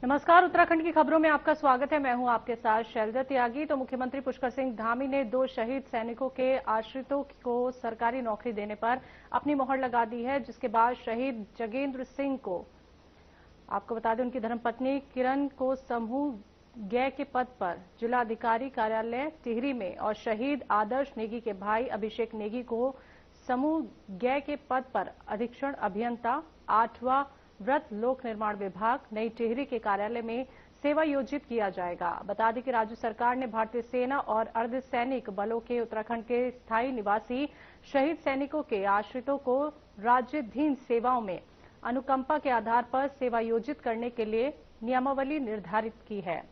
नमस्कार, उत्तराखंड की खबरों में आपका स्वागत है। मैं हूं आपके साथ शैलजा त्यागी। तो मुख्यमंत्री पुष्कर सिंह धामी ने 2 शहीद सैनिकों के आश्रितों को सरकारी नौकरी देने पर अपनी मोहर लगा दी है, जिसके बाद शहीद जगेंद्र सिंह को, आपको बता दें, उनकी धर्मपत्नी किरण को समूह ग के पद पर जिलाधिकारी कार्यालय टिहरी में और शहीद आदर्श नेगी के भाई अभिषेक नेगी को समूह ग के पद पर अधीक्षण अभियंता 8वां व्रत लोक निर्माण विभाग नई टिहरी के कार्यालय में सेवा योजित किया जाएगा। बता दें कि राज्य सरकार ने भारतीय सेना और अर्धसैनिक बलों के उत्तराखंड के स्थायी निवासी शहीद सैनिकों के आश्रितों को राज्याधीन सेवाओं में अनुकंपा के आधार पर सेवा योजित करने के लिए नियमावली निर्धारित की है।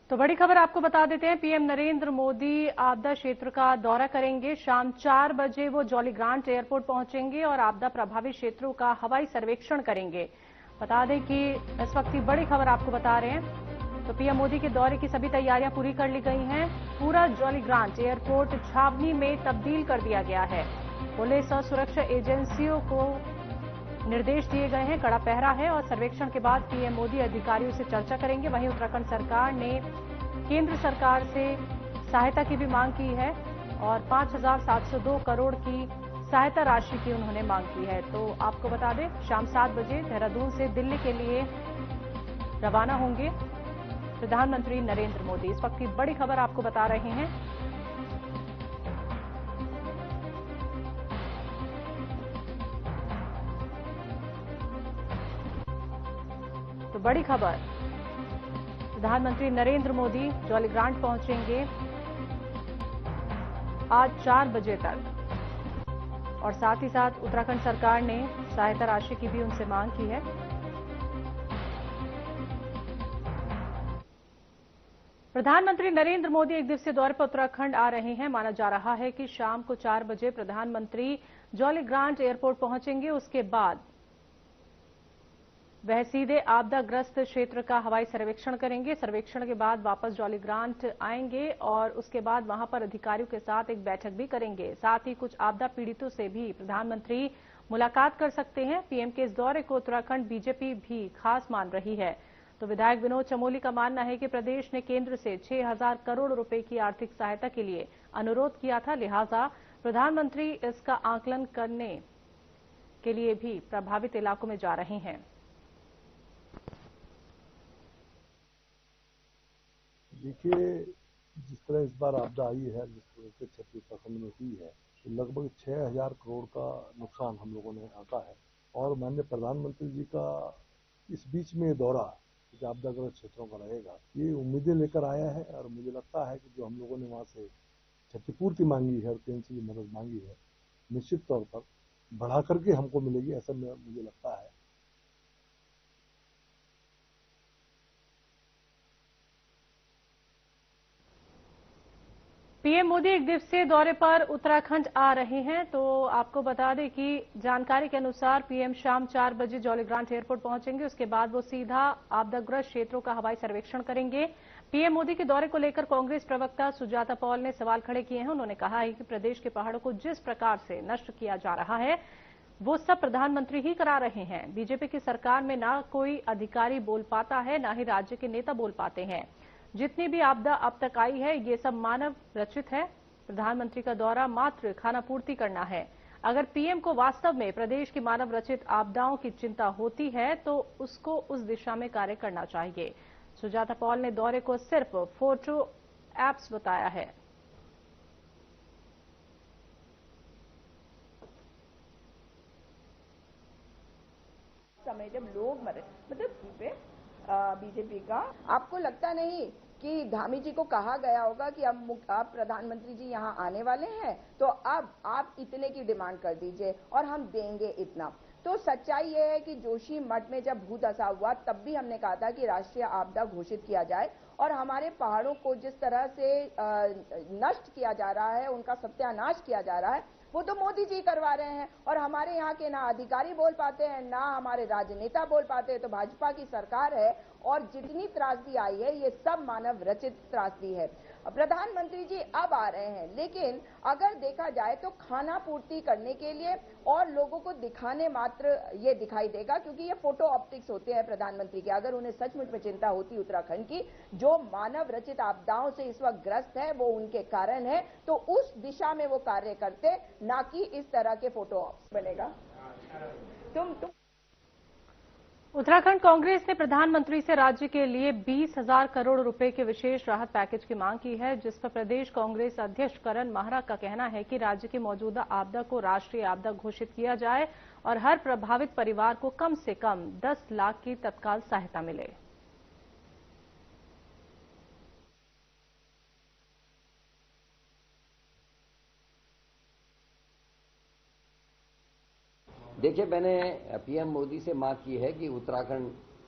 तो बड़ी खबर आपको बता देते हैं, पीएम नरेंद्र मोदी आपदा क्षेत्र का दौरा करेंगे। शाम 4 बजे वो जॉलीग्रांट एयरपोर्ट पहुंचेंगे और आपदा प्रभावित क्षेत्रों का हवाई सर्वेक्षण करेंगे। बता दें कि इस वक्त की बड़ी खबर आपको बता रहे हैं। तो पीएम मोदी के दौरे की सभी तैयारियां पूरी कर ली गई हैं। पूरा जॉलीग्रांट एयरपोर्ट छावनी में तब्दील कर दिया गया है। पुलिस और सुरक्षा एजेंसियों को निर्देश दिए गए हैं, कड़ा पहरा है और सर्वेक्षण के बाद पीएम मोदी अधिकारियों से चर्चा करेंगे। वहीं उत्तराखंड सरकार ने केंद्र सरकार से सहायता की भी मांग की है और 5,702 करोड़ की सहायता राशि की उन्होंने मांग की है। तो आपको बता दें, शाम 7 बजे देहरादून से दिल्ली के लिए रवाना होंगे प्रधानमंत्री नरेंद्र मोदी। इस वक्त की बड़ी खबर आपको बता रहे हैं। तो बड़ी खबर, प्रधानमंत्री नरेंद्र मोदी जॉलीग्रांट पहुंचेंगे आज 4 बजे तक और साथ ही साथ उत्तराखंड सरकार ने सहायता राशि की भी उनसे मांग की है। प्रधानमंत्री नरेंद्र मोदी एक दिवसीय दौरे पर उत्तराखंड आ रहे हैं। माना जा रहा है कि शाम को 4 बजे प्रधानमंत्री जॉलीग्रांट एयरपोर्ट पहुंचेंगे। उसके बाद वह सीधे आपदाग्रस्त क्षेत्र का हवाई सर्वेक्षण करेंगे। सर्वेक्षण के बाद वापस जॉलीग्रांट आएंगे और उसके बाद वहां पर अधिकारियों के साथ एक बैठक भी करेंगे। साथ ही कुछ आपदा पीड़ितों से भी प्रधानमंत्री मुलाकात कर सकते हैं। पीएम के इस दौरे को उत्तराखंड बीजेपी भी खास मान रही है। तो विधायक विनोद चमोली का मानना है कि प्रदेश ने केंद्र से 6,000 करोड़ रुपए की आर्थिक सहायता के लिए अनुरोध किया था, लिहाजा प्रधानमंत्री इसका आकलन करने के लिए भी प्रभावित इलाकों में जा रहे हैं। देखिए, जिस तरह इस बार आपदा आई है, जिस तरह से क्षति उत्तराखंड में हुई है, तो लगभग 6,000 करोड़ का नुकसान हम लोगों ने आंका है। और माननीय प्रधानमंत्री जी का इस बीच में दौरा जो आपदाग्रस्त क्षेत्रों का रहेगा, ये उम्मीदें लेकर आया है और मुझे लगता है कि जो हम लोगों ने वहाँ से क्षतिपूर्ति मांगी है और केंद्र से जो मदद मांगी है, निश्चित तौर पर बढ़ा करके हमको मिलेगी, ऐसा मुझे लगता है। पीएम मोदी एक दिवसीय दौरे पर उत्तराखंड आ रहे हैं। तो आपको बता दें कि जानकारी के अनुसार पीएम शाम 4 बजे जॉलीग्रांट एयरपोर्ट पहुंचेंगे। उसके बाद वो सीधा आपदाग्रस्त क्षेत्रों का हवाई सर्वेक्षण करेंगे। पीएम मोदी के दौरे को लेकर कांग्रेस प्रवक्ता सुजाता पॉल ने सवाल खड़े किए हैं। उन्होंने कहा है कि प्रदेश के पहाड़ों को जिस प्रकार से नष्ट किया जा रहा है, वो सब प्रधानमंत्री ही करा रहे हैं। बीजेपी की सरकार में ना कोई अधिकारी बोल पाता है, ना ही राज्य के नेता बोल पाते हैं। जितनी भी आपदा अब तक आई है, ये सब मानव रचित है। प्रधानमंत्री का दौरा मात्र खानापूर्ति करना है। अगर पीएम को वास्तव में प्रदेश की मानव रचित आपदाओं की चिंता होती है तो उसको उस दिशा में कार्य करना चाहिए। सुजाता पॉल ने दौरे को सिर्फ फोटो एप्स बताया है। समय जब लोग मरे, मतलब बीजेपी का, आपको लगता नहीं कि धामी जी को कहा गया होगा कि अब प्रधानमंत्री जी यहाँ आने वाले हैं, तो अब आप इतने की डिमांड कर दीजिए और हम देंगे इतना। तो सच्चाई ये है कि जोशी मठ में जब भूदशा हुआ तब भी हमने कहा था कि राष्ट्रीय आपदा घोषित किया जाए और हमारे पहाड़ों को जिस तरह से नष्ट किया जा रहा है, उनका सत्यानाश किया जा रहा है, वो तो मोदी जी करवा रहे हैं। और हमारे यहाँ के ना अधिकारी बोल पाते हैं, ना हमारे राजनेता बोल पाते हैं। तो भाजपा की सरकार है और जितनी त्रासदी आई है ये सब मानव रचित त्रासदी है। प्रधानमंत्री जी अब आ रहे हैं, लेकिन अगर देखा जाए तो खाना पूर्ति करने के लिए और लोगों को दिखाने मात्र ये दिखाई देगा, क्योंकि ये फोटो ऑप्टिक्स होते हैं प्रधानमंत्री के। अगर उन्हें सचमुच में चिंता होती उत्तराखंड की, जो मानव रचित आपदाओं से इस वक्त ग्रस्त है वो उनके कारण है, तो उस दिशा में वो कार्य करते, ना कि इस तरह के फोटो ऑप्स बनेगा। तुम उत्तराखंड कांग्रेस ने प्रधानमंत्री से राज्य के लिए 20,000 करोड़ रुपए के विशेष राहत पैकेज की मांग की है, जिस पर प्रदेश कांग्रेस अध्यक्ष करण माहरा का कहना है कि राज्य की मौजूदा आपदा को राष्ट्रीय आपदा घोषित किया जाए और हर प्रभावित परिवार को कम से कम 10 लाख की तत्काल सहायता मिले। देखिए, मैंने पीएम मोदी से मांग की है कि उत्तराखंड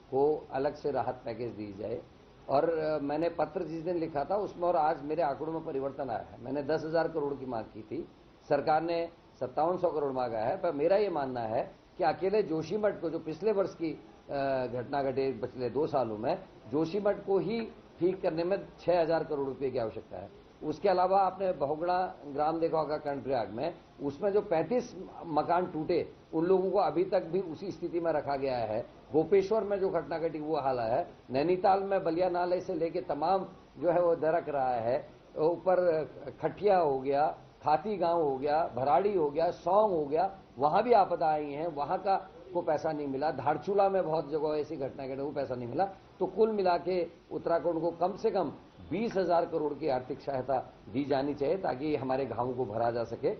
को अलग से राहत पैकेज दी जाए, और मैंने पत्र जिस दिन लिखा था उसमें और आज मेरे आंकड़ों में परिवर्तन आया है। मैंने 10,000 करोड़ की मांग की थी, सरकार ने 5700 करोड़ मांगा है। पर मेरा ये मानना है कि अकेले जोशीमठ को, जो पिछले वर्ष की घटना घटी पिछले 2 सालों में, जोशीमठ को ही ठीक करने में 6,000 करोड़ रुपए की आवश्यकता है। उसके अलावा आपने बहुगुणा ग्राम देखा होगा कर्णप्रयाग में, उसमें जो 35 मकान टूटे, उन लोगों को अभी तक भी उसी स्थिति में रखा गया है। गोपेश्वर में जो घटना घटी वो हाल है। नैनीताल में बलिया नाले से लेके तमाम जो है वो दरक रहा है। ऊपर खटिया हो गया, खाती गांव हो गया, भराड़ी हो गया, सौंग हो गया, वहां भी आपदा आई है, वहां का को पैसा नहीं मिला। धारचूला में बहुत जगह ऐसी घटना घटी, वो पैसा नहीं मिला। तो कुल मिला के उत्तराखंड को कम से कम 20,000 करोड़ की आर्थिक सहायता दी जानी चाहिए, ताकि हमारे गांवों को भरा जा सके।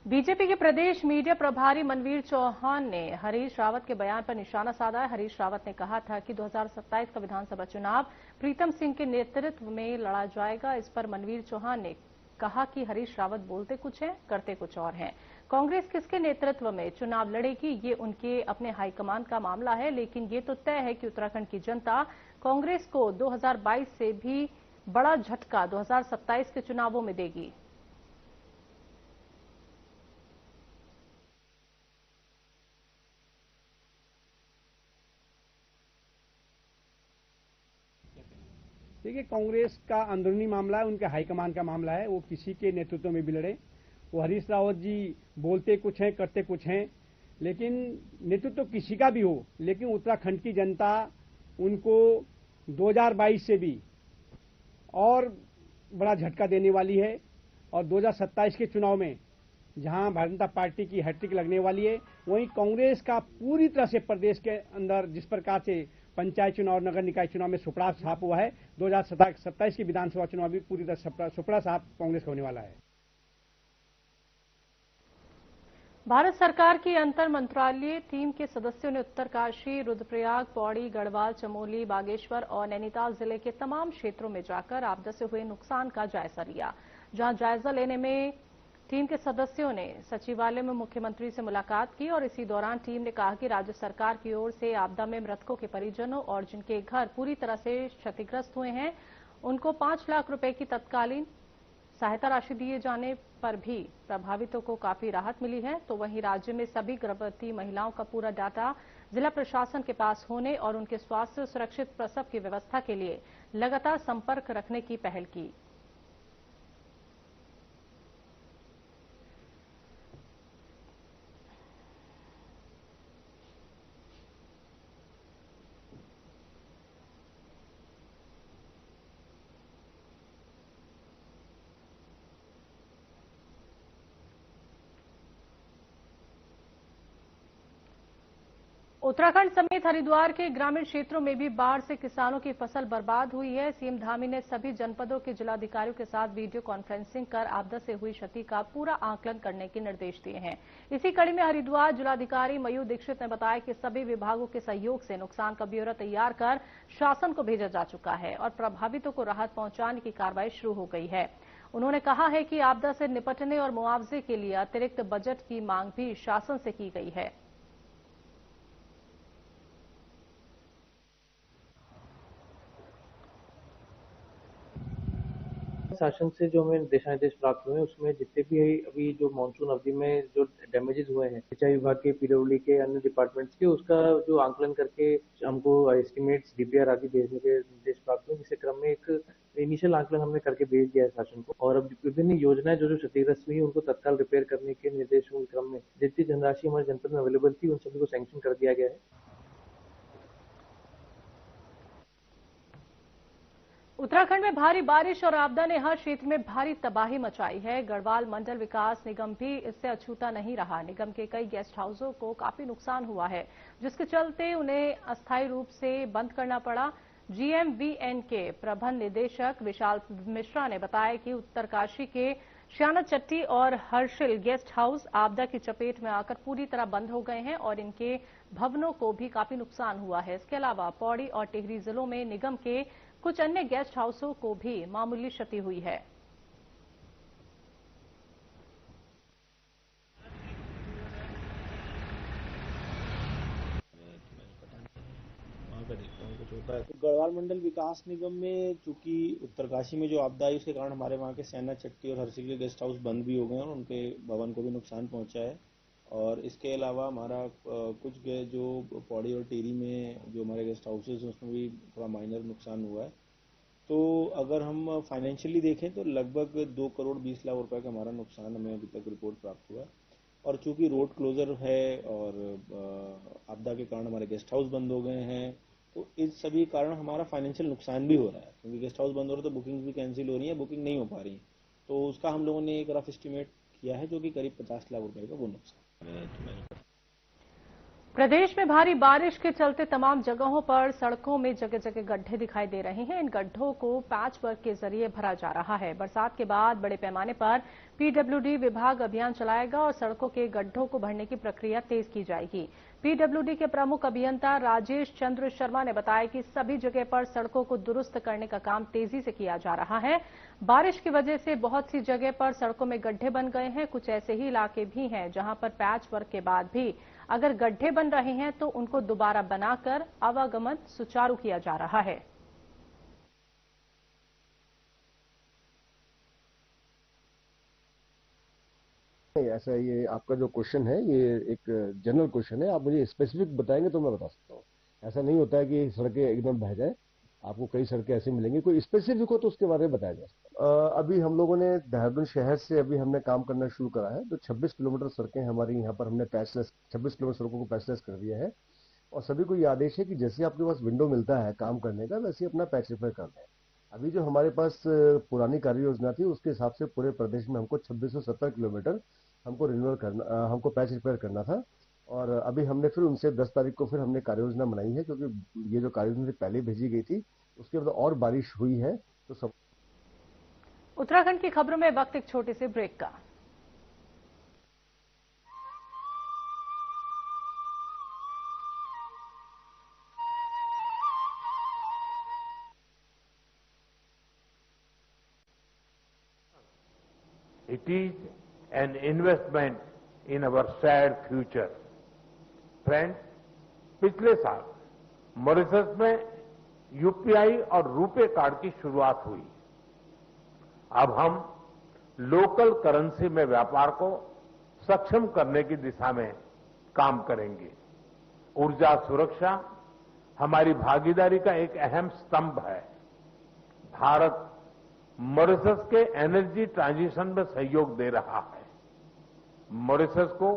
बीजेपी के प्रदेश मीडिया प्रभारी मनवीर चौहान ने हरीश रावत के बयान पर निशाना साधा है। हरीश रावत ने कहा था कि 2027 का विधानसभा चुनाव प्रीतम सिंह के नेतृत्व में लड़ा जाएगा। इस पर मनवीर चौहान ने कहा कि हरीश रावत बोलते कुछ हैं, करते कुछ और हैं। कांग्रेस किसके नेतृत्व में चुनाव लड़ेगी, ये उनके अपने हाईकमान का मामला है, लेकिन ये तो तय है कि उत्तराखंड की जनता कांग्रेस को 2022 से भी बड़ा झटका 2027 के चुनावों में देगी। देखिए, कांग्रेस का अंदरूनी मामला है, उनके हाईकमान का मामला है। वो किसी के नेतृत्व में भी लड़े। वो हरीश रावत जी बोलते कुछ हैं, करते कुछ हैं, लेकिन नेतृत्व किसी का भी हो, लेकिन उत्तराखंड की जनता उनको 2022 से भी और बड़ा झटका देने वाली है। और 2027 के चुनाव में जहां भारतीय जनता पार्टी की हैट्रिक लगने वाली है, वहीं कांग्रेस का पूरी तरह से प्रदेश के अंदर जिस प्रकार से पंचायत चुनाव और नगर निकाय चुनाव में सुपड़ा साफ हुआ है, 2027 की विधानसभा चुनाव भी पूरी तरह सुपड़ा साफ कांग्रेस का होने वाला है। भारत सरकार की अंतर मंत्रालय टीम के सदस्यों ने उत्तरकाशी, रुद्रप्रयाग, पौड़ी, गढ़वाल, चमोली, बागेश्वर और नैनीताल जिले के तमाम क्षेत्रों में जाकर आपदा से हुए नुकसान का जायजा लिया। जहां जायजा लेने में टीम के सदस्यों ने सचिवालय में मुख्यमंत्री से मुलाकात की और इसी दौरान टीम ने कहा कि राज्य सरकार की ओर से आपदा में मृतकों के परिजनों और जिनके घर पूरी तरह से क्षतिग्रस्त हुए हैं, उनको 5 लाख रुपए की तत्कालीन सहायता राशि दिए जाने पर भी प्रभावितों को काफी राहत मिली है। तो वहीं राज्य में सभी गर्भवती महिलाओं का पूरा डाटा जिला प्रशासन के पास होने और उनके स्वास्थ्य सुरक्षित प्रसव की व्यवस्था के लिए लगातार संपर्क रखने की पहल की। उत्तराखंड समेत हरिद्वार के ग्रामीण क्षेत्रों में भी बाढ़ से किसानों की फसल बर्बाद हुई है। सीएम धामी ने सभी जनपदों के जिलाधिकारियों के साथ वीडियो कॉन्फ्रेंसिंग कर आपदा से हुई क्षति का पूरा आकलन करने के निर्देश दिए हैं। इसी कड़ी में हरिद्वार जिलाधिकारी मयूर दीक्षित ने बताया कि सभी विभागों के सहयोग से नुकसान का ब्यौरा तैयार कर शासन को भेजा जा चुका है और प्रभावितों को राहत पहुंचाने की कार्रवाई शुरू हो गई है। उन्होंने कहा है कि आपदा से निपटने और मुआवजे के लिए अतिरिक्त बजट की मांग भी शासन से की गई है। शासन से जो हमें दिशा निर्देश प्राप्त हुए हैं उसमें जितने भी अभी जो मानसून अवधि में जो डैमेजेस हुए हैं सिंचाई विभाग के, पीडब्ल्यूडी के, अन्य डिपार्टमेंट्स के, उसका जो आंकलन करके हमको एस्टिमेट्स, डीपीआर आदि भेजने के निर्देश प्राप्त हुए, जिसके क्रम में एक इनिशियल आंकलन हमने करके भेज दिया है शासन को। और अब विभिन्न योजनाएं जो क्षतिग्रस्त हुई उनको तत्काल रिपेयर करने के निर्देशों के क्रम में जितनी धनराशि हमारे जनपद में अवेलेबल थी उन सभी को सैंक्शन कर दिया गया है। उत्तराखंड में भारी बारिश और आपदा ने हर क्षेत्र में भारी तबाही मचाई है। गढ़वाल मंडल विकास निगम भी इससे अछूता नहीं रहा। निगम के कई गेस्ट हाउसों को काफी नुकसान हुआ है, जिसके चलते उन्हें अस्थायी रूप से बंद करना पड़ा। जीएमवीएन के प्रबंध निदेशक विशाल मिश्रा ने बताया कि उत्तरकाशी के श्याना चट्टी और हर्षिल गेस्ट हाउस आपदा की चपेट में आकर पूरी तरह बंद हो गए हैं और इनके भवनों को भी काफी नुकसान हुआ है। इसके अलावा पौड़ी और टिहरी जिलों में निगम के कुछ अन्य गेस्ट हाउसों को भी मामूली क्षति हुई है। गढ़वाल मंडल विकास निगम में चूंकि उत्तरकाशी में जो आपदा आई उसके कारण हमारे वहाँ के सैना चट्टी और हर्षिल के गेस्ट हाउस बंद भी हो गए हैं और उनके भवन को भी नुकसान पहुंचा है। और इसके अलावा हमारा कुछ जो पौड़ी और टिहरी में जो हमारे गेस्ट हाउसेज हैं उसमें भी थोड़ा माइनर नुकसान हुआ है। तो अगर हम फाइनेंशियली देखें तो लगभग 2 करोड़ 20 लाख रुपए का हमारा नुकसान हमें अभी तक रिपोर्ट प्राप्त हुआ है। और चूंकि रोड क्लोजर है और आपदा के कारण हमारे गेस्ट हाउस बंद हो गए हैं, तो इस सभी कारण हमारा फाइनेंशियल नुकसान भी हो रहा है, क्योंकि गेस्ट हाउस बंद हो रहा है तो बुकिंग भी कैंसिल हो रही है, बुकिंग नहीं हो पा रही है। तो उसका हम लोगों ने एक रफ एस्टिमेट किया है जो कि करीब 50 लाख रुपए का वो नुकसान। प्रदेश में भारी बारिश के चलते तमाम जगहों पर सड़कों में जगह जगह गड्ढे दिखाई दे रहे हैं। इन गड्ढों को पैच वर्क के जरिए भरा जा रहा है। बरसात के बाद बड़े पैमाने पर पीडब्ल्यूडी विभाग अभियान चलाएगा और सड़कों के गड्ढों को भरने की प्रक्रिया तेज की जाएगी। पीडब्ल्यूडी के प्रमुख अभियंता राजेश चंद्र शर्मा ने बताया कि सभी जगह पर सड़कों को दुरुस्त करने का काम तेजी से किया जा रहा है। बारिश की वजह से बहुत सी जगह पर सड़कों में गड्ढे बन गए हैं। कुछ ऐसे ही इलाके भी हैं जहां पर पैच वर्क के बाद भी अगर गड्ढे बन रहे हैं तो उनको दोबारा बनाकर आवागमन सुचारू किया जा रहा है। ऐसा ये आपका जो क्वेश्चन है ये एक जनरल क्वेश्चन है। आप मुझे स्पेसिफिक बताएंगे तो मैं बता सकता हूँ। ऐसा नहीं होता है कि सड़कें एकदम बह जाए, आपको कई सड़कें ऐसी मिलेंगी, कोई स्पेसिफिक हो तो उसके बारे में बताया जा सकता है। अभी हम लोगों ने देहरादून शहर से अभी हमने काम करना शुरू करा है, तो 26 किलोमीटर सड़कें हमारी यहाँ पर हमने पैचलेस 26 किलोमीटर सड़कों को पैचलेस कर दिया है। और सभी को ये आदेश है कि जैसे आपके पास विंडो मिलता है काम करने का, वैसे अपना पैच रिपेयर कर दें। अभी जो हमारे पास पुरानी कार्य योजना थी उसके हिसाब से पूरे प्रदेश में हमको 2670 किलोमीटर हमको रिन्यूअल करना, हमको पैच रिपेयर करना था। और अभी हमने फिर उनसे 10 तारीख को फिर हमने कार्य योजना बनाई है, क्योंकि ये जो कार्य योजना पहले भेजी गई थी उसके बाद और बारिश हुई है तो सब। उत्तराखंड की खबरों में वक्त एक छोटे से ब्रेक का। It is an investment in our shared future. Friends, पिछले साल मॉरिशस में यूपीआई और रुपे कार्ड की शुरुआत हुई। अब हम लोकल करेंसी में व्यापार को सक्षम करने की दिशा में काम करेंगे। ऊर्जा सुरक्षा हमारी भागीदारी का एक अहम स्तंभ है। भारत मॉरिशस के एनर्जी ट्रांजिशन में सहयोग दे रहा है। मॉरिशस को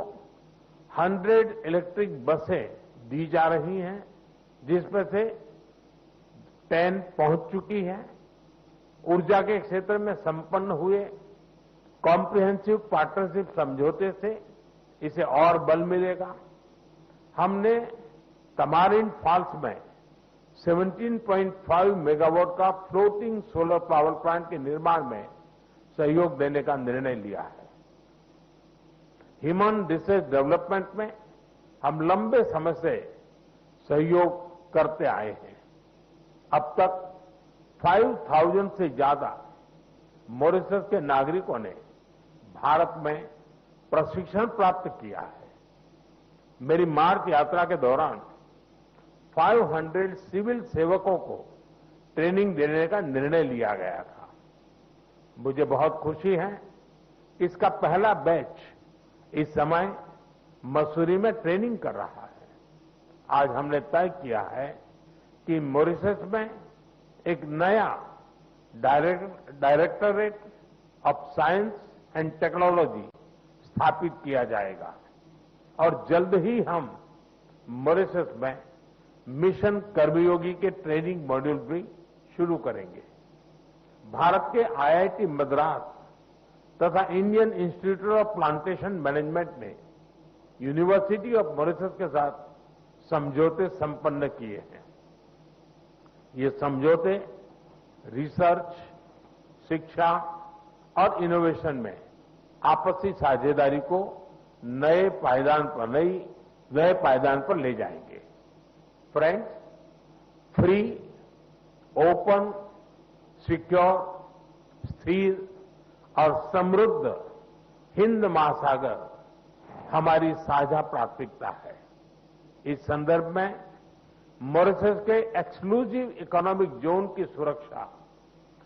100 इलेक्ट्रिक बसें दी जा रही हैं, जिसमें से 10 पहुंच चुकी हैं। ऊर्जा के क्षेत्र में संपन्न हुए कॉम्प्रिहेंसिव पार्टनरशिप समझौते से इसे और बल मिलेगा। हमने तमारिन फॉल्स में 17.5 मेगावाट का फ्लोटिंग सोलर पावर प्लांट के निर्माण में सहयोग देने का निर्णय लिया है। ह्यूमन रिसोर्स डेवलपमेंट में हम लंबे समय से सहयोग करते आए हैं। अब तक 5000 से ज्यादा मॉरिशस के नागरिकों ने भारत में प्रशिक्षण प्राप्त किया है। मेरी मार्च यात्रा के दौरान 500 सिविल सेवकों को ट्रेनिंग देने का निर्णय लिया गया था। मुझे बहुत खुशी है, इसका पहला बैच इस समय मसूरी में ट्रेनिंग कर रहा है। आज हमने तय किया है कि मॉरिशस में एक नया directorate of science and technology स्थापित किया जाएगा और जल्द ही हम मॉरिशस में मिशन कर्मयोगी के ट्रेनिंग मॉड्यूल भी शुरू करेंगे। भारत के आईआईटी मद्रास तथा Indian institute of plantation management ने यूनिवर्सिटी ऑफ मॉरिशस के साथ समझौते संपन्न किए हैं। ये समझौते रिसर्च, शिक्षा और इनोवेशन में आपसी साझेदारी को नए पायदान पर ले जाएंगे। फ्रेंड्स, फ्री, ओपन, सिक्योर, स्थिर और समृद्ध हिंद महासागर हमारी साझा प्राथमिकता है। इस संदर्भ में मॉरिशस के एक्सक्लूसिव इकोनॉमिक जोन की सुरक्षा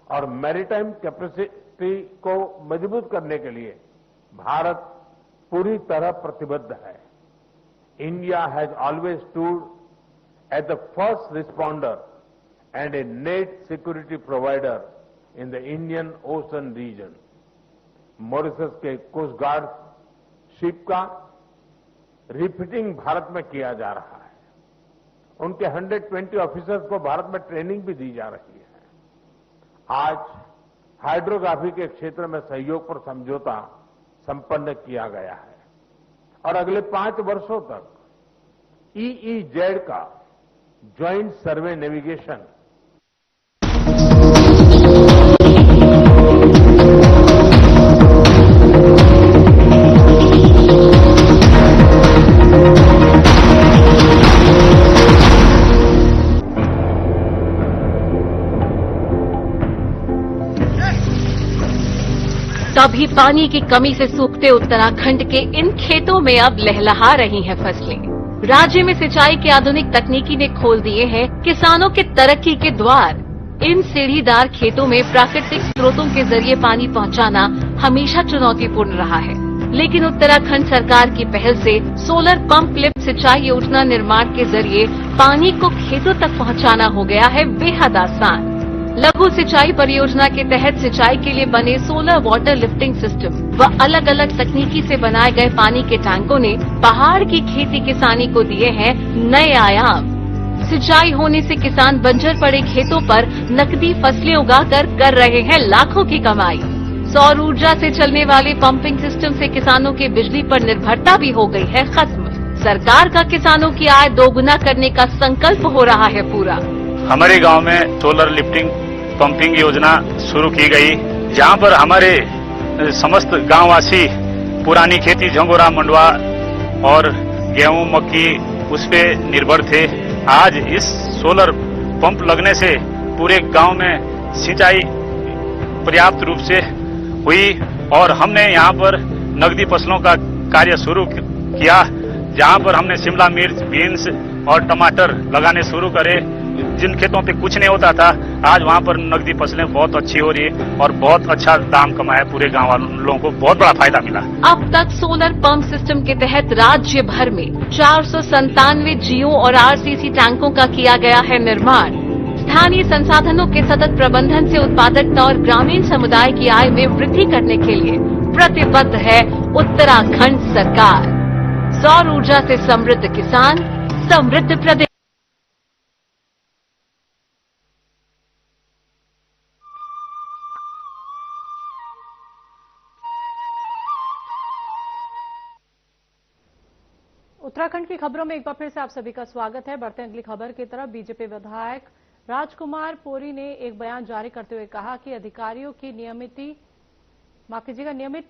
और मैरीटाइम कैपेसिटी को मजबूत करने के लिए भारत पूरी तरह प्रतिबद्ध है। India has always stood at the first responder and a net security provider in the Indian Ocean region. Mauritius के कोस्ट गार्ड शिप का रिफिटिंग भारत में किया जा रहा है। उनके 120 ऑफिसर्स को भारत में ट्रेनिंग भी दी जा रही है। आज हाइड्रोग्राफी के क्षेत्र में सहयोग पर समझौता संपन्न किया गया है और अगले 5 वर्षों तक EEZ का ज्वाइंट सर्वे नेविगेशन कभी पानी की कमी से सूखते उत्तराखंड के इन खेतों में अब लहलहा रही हैं फसलें। राज्य में सिंचाई की आधुनिक तकनीकी ने खोल दिए हैं किसानों के तरक्की के द्वार। इन सीढ़ीदार खेतों में प्राकृतिक स्रोतों के जरिए पानी पहुंचाना हमेशा चुनौतीपूर्ण रहा है, लेकिन उत्तराखंड सरकार की पहल से सोलर पंप लिफ्ट सिंचाई योजना निर्माण के जरिए पानी को खेतों तक पहुंचाना हो गया है बेहद आसान। लघु सिंचाई परियोजना के तहत सिंचाई के लिए बने सोलर वाटर लिफ्टिंग सिस्टम व अलग अलग तकनीकी से बनाए गए पानी के टैंकों ने पहाड़ की खेती किसानी को दिए हैं नए आयाम। सिंचाई होने से किसान बंजर पड़े खेतों पर नकदी फसलें उगाकर कर रहे हैं लाखों की कमाई। सौर ऊर्जा से चलने वाले पंपिंग सिस्टम से किसानों की बिजली पर निर्भरता भी हो गई है खत्म। सरकार का किसानों की आय दोगुना करने का संकल्प हो रहा है पूरा। हमारे गांव में सोलर लिफ्टिंग पंपिंग योजना शुरू की गई, जहां पर हमारे समस्त गांववासी पुरानी खेती झंगोरा मंडवा और गेहूं मक्की उस पे निर्भर थे। आज इस सोलर पंप लगने से पूरे गांव में सिंचाई पर्याप्त रूप से हुई और हमने यहां पर नकदी फसलों का कार्य शुरू किया, जहां पर हमने शिमला मिर्च, बीन्स और टमाटर लगाने शुरू करे। जिन खेतों पे कुछ नहीं होता था, आज वहां पर नकदी फसलें बहुत अच्छी हो रही है और बहुत अच्छा दाम कमाया। पूरे गांव वालों को बहुत बड़ा फायदा मिला। अब तक सोलर पंप सिस्टम के तहत राज्य भर में 497 जियो और RCC टैंकों का किया गया है निर्माण। स्थानीय संसाधनों के सतत प्रबंधन से उत्पादकता और ग्रामीण समुदाय की आय में वृद्धि करने के लिए प्रतिबद्ध है उत्तराखंड सरकार। सौर ऊर्जा से समृद्ध किसान, समृद्ध प्रदेश। उत्तराखंड की खबरों में एक बार फिर से आप सभी का स्वागत है। बढ़ते हैं अगली खबर की तरफ। बीजेपी विधायक राजकुमार पोरी ने एक बयान जारी करते हुए कहा कि अधिकारियों की नियमित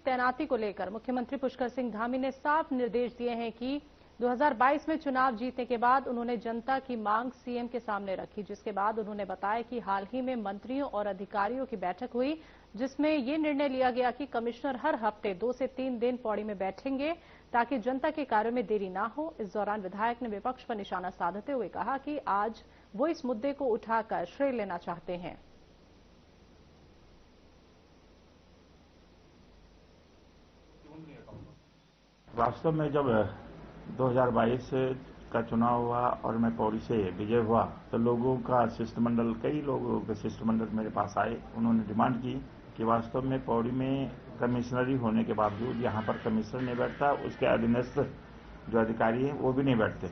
तैनाती को लेकर मुख्यमंत्री पुष्कर सिंह धामी ने साफ निर्देश दिए हैं कि 2022 में चुनाव जीतने के बाद उन्होंने जनता की मांग सीएम के सामने रखी, जिसके बाद उन्होंने बताया कि हाल ही में मंत्रियों और अधिकारियों की बैठक हुई, जिसमें ये निर्णय लिया गया कि कमिश्नर हर हफ्ते 2 से 3 दिन पौड़ी में बैठेंगे ताकि जनता के कार्यों में देरी ना हो। इस दौरान विधायक ने विपक्ष पर निशाना साधते हुए कहा कि आज वो इस मुद्दे को उठाकर श्रेय लेना चाहते हैं। वास्तव में जब 2022 का चुनाव हुआ और मैं पौड़ी से विजय हुआ तो लोगों का शिष्टमंडल, कई लोगों के शिष्टमंडल मेरे पास आए। उन्होंने डिमांड की कि वास्तव में पौड़ी में कमिश्नरी होने के बावजूद यहाँ पर कमिश्नर नहीं बैठता, उसके अधीनस्थ जो अधिकारी हैं वो भी नहीं बैठते।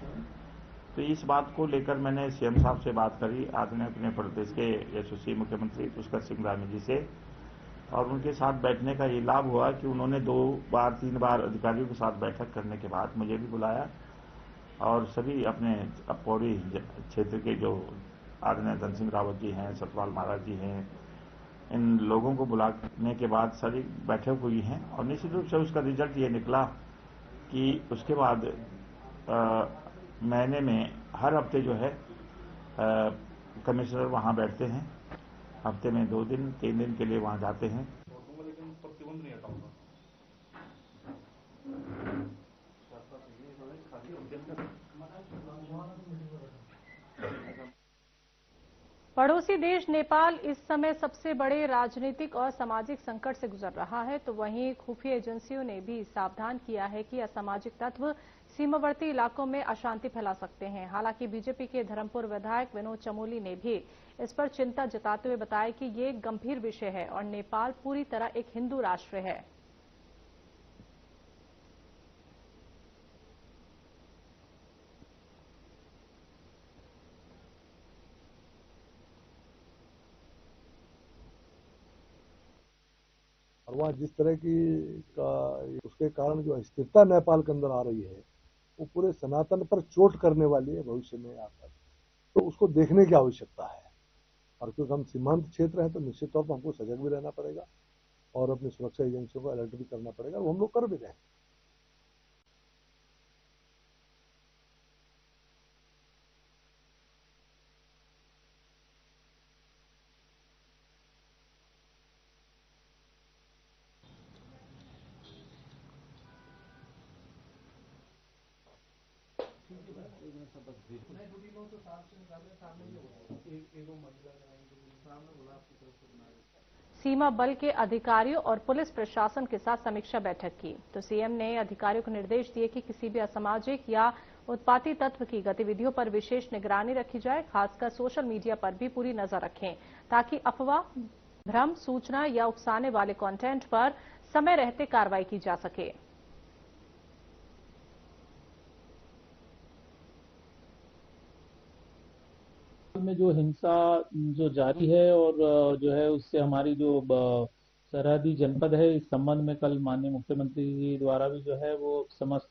तो इस बात को लेकर मैंने सीएम साहब से बात करी, आदरणीय अपने प्रदेश के यशस्वी मुख्यमंत्री पुष्कर सिंह धामी जी से, और उनके साथ बैठने का ये लाभ हुआ कि उन्होंने 2-3 बार अधिकारियों के साथ बैठक करने के बाद मुझे भी बुलाया और सभी अपने पौड़ी क्षेत्र के जो आदरणीय धन सिंह रावत जी हैं, सतपाल महाराज जी हैं, इन लोगों को बुलाने के बाद सारी बैठक हुई हैं और निश्चित रूप से उसका रिजल्ट ये निकला कि उसके बाद महीने में हर हफ्ते जो है कमिश्नर वहाँ बैठते हैं। हफ्ते में 2 दिन 3 दिन के लिए वहाँ जाते हैं। पड़ोसी देश नेपाल इस समय सबसे बड़े राजनीतिक और सामाजिक संकट से गुजर रहा है, तो वहीं खुफिया एजेंसियों ने भी सावधान किया है कि असामाजिक तत्व सीमावर्ती इलाकों में अशांति फैला सकते हैं। हालांकि बीजेपी के धर्मपुर विधायक विनोद चमोली ने भी इस पर चिंता जताते हुए बताया कि ये एक गंभीर विषय है और नेपाल पूरी तरह एक हिंदू राष्ट्र है। और वहाँ जिस तरह की उसके कारण जो अस्थिरता नेपाल के अंदर आ रही है वो पूरे सनातन पर चोट करने वाली है भविष्य में आकर, तो उसको देखने की आवश्यकता है। और क्योंकि हम सीमांत क्षेत्र हैं तो निश्चित तौर पर हमको सजग भी रहना पड़ेगा और अपनी सुरक्षा एजेंसियों को अलर्ट भी करना पड़ेगा, वो हम लोग कर भी रहे हैं। सीमा बल के अधिकारियों और पुलिस प्रशासन के साथ समीक्षा बैठक की तो सीएम ने अधिकारियों को निर्देश दिए कि किसी भी असामाजिक या उत्पाती तत्व की गतिविधियों पर विशेष निगरानी रखी जाए। खासकर सोशल मीडिया पर भी पूरी नजर रखें ताकि अफवाह, भ्रम, सूचना या उकसाने वाले कंटेंट पर समय रहते कार्रवाई की जा सके। में जो हिंसा जो जारी है और जो है उससे हमारी जो सरहदी जनपद है, इस संबंध में कल माननीय मुख्यमंत्री जी द्वारा भी जो है वो समस्त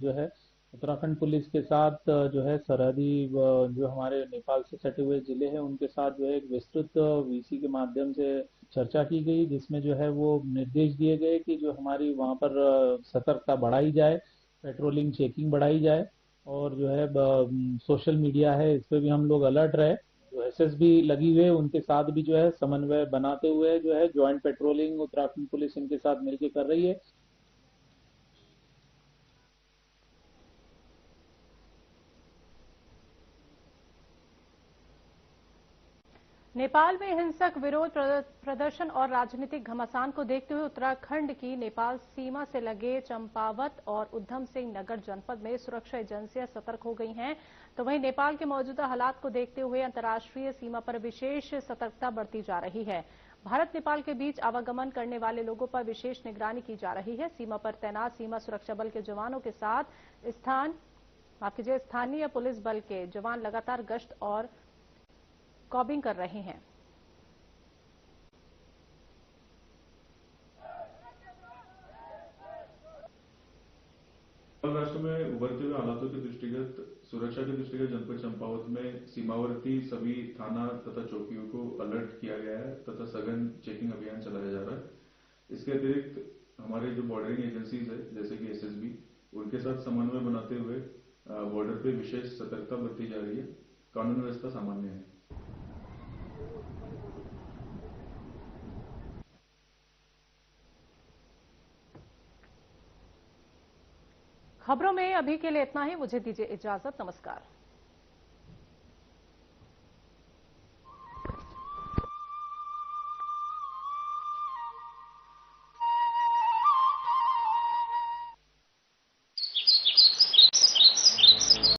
जो है उत्तराखंड पुलिस के साथ जो है सरहदी जो हमारे नेपाल से सटे हुए जिले हैं उनके साथ जो है एक विस्तृत वीसी के माध्यम से चर्चा की गई, जिसमें जो है वो निर्देश दिए गए कि जो हमारी वहाँ पर सतर्कता बढ़ाई जाए, पेट्रोलिंग चेकिंग बढ़ाई जाए और जो है सोशल मीडिया है इस पे भी हम लोग अलर्ट रहे। जो एसएसबी लगी हुए उनके साथ भी जो है समन्वय बनाते हुए जो है ज्वाइंट पेट्रोलिंग उत्तराखंड पुलिस इनके साथ मिलकर कर रही है। नेपाल में हिंसक विरोध प्रदर्शन और राजनीतिक घमासान को देखते हुए उत्तराखंड की नेपाल सीमा से लगे चंपावत और उधम सिंह नगर जनपद में सुरक्षा एजेंसियां सतर्क हो गई हैं, तो वहीं नेपाल के मौजूदा हालात को देखते हुए अंतर्राष्ट्रीय सीमा पर विशेष सतर्कता बरती जा रही है। भारत नेपाल के बीच आवागमन करने वाले लोगों पर विशेष निगरानी की जा रही है। सीमा पर तैनात सीमा सुरक्षा बल के जवानों के साथ स्थानीय पुलिस बल के जवान लगातार गश्त और कॉबिंग कर रहे हैं। राष्ट्र में उभरते हुए हालातों के दृष्टिगत सुरक्षा के दृष्टिगत जनपद चंपावत में सीमावर्ती सभी थाना तथा चौकियों को अलर्ट किया गया है तथा सघन चेकिंग अभियान चलाया जा रहा है। इसके अतिरिक्त हमारे जो बॉर्डरिंग एजेंसीज है जैसे कि एसएसबी, उनके साथ समन्वय बनाते हुए बॉर्डर पे विशेष सतर्कता बरती जा रही है। कानून व्यवस्था सामान्य है। खबरों में अभी के लिए इतना ही। मुझे दीजिए इजाजत। नमस्कार।